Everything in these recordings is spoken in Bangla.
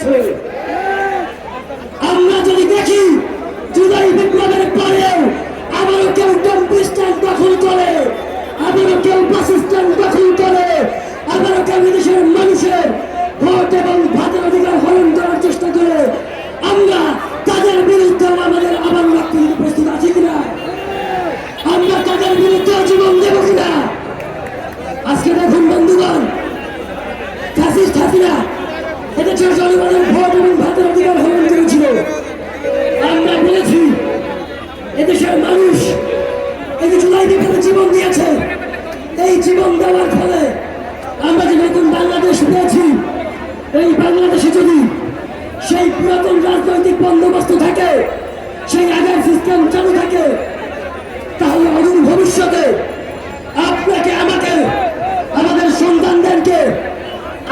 হয়েছে। আমরা যদি দেখি জুলাই বিপ্লবের পরেও আবারও কেউ ট্যাম্পি স্ট্যান্ড দখল করে, আবারও কেউ বাস স্ট্যান্ড দখল করে, আবারও কেউ দেশের মানুষের ভোট এবং ভাতের অধিকার হরণ করার চেষ্টা করে, আমরা তাদের বিরুদ্ধে আমাদের আবার রক্ত দিতে প্রস্তুত আছি কিনা? আমরা তাদের বিরুদ্ধে জীবন দেব কিনা? আজকে দেখুন বন্ধুগণ, ফ্যাসিস্ট হাসিনা এদেশের জনগণের ভোট এবং ভাতের অধিকার হরণ করেছিল। আমরা বলেছি এদেশের মানুষ এই জুলাই বিপ্লবে জীবন দিয়েছে। এই জীবন দেওয়ার ফলে আমরা যে নতুন বাংলাদেশ পেয়েছি, এই বাংলাদেশে যদি সেই পুরাতন রাজনৈতিক বন্দোবস্ত থাকে, সেই আগের সিস্টেম চালু থাকে, তাহলে অদূর ভবিষ্যতে আপনাকে আমাকে আমাদের সন্তানদেরকে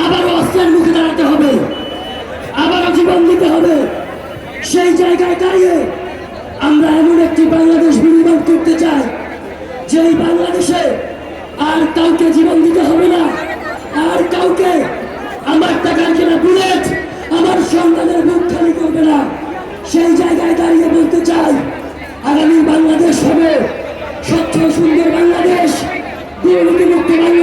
আবারও অস্ত্রের মুখে দাঁড়াতে হবে, আবারও জীবন দিতে হবে। সেই জায়গায় দাঁড়িয়ে আমরা এমন একটি বাংলাদেশ বিনির্মাণ করতে চাই, যেই বাংলাদেশে আর কাউকে জীবন দিতে হবে না, আর কাউকে আমার টাকার কেনা বুলেট আমার সন্তানের বুক খালি করবে না। সেই জায়গায় দাঁড়িয়ে বলতে চাই, আগামী বাংলাদেশ হবে স্বচ্ছ সুন্দর বাংলাদেশ, দুর্নীতিমুক্ত বাংলাদেশ।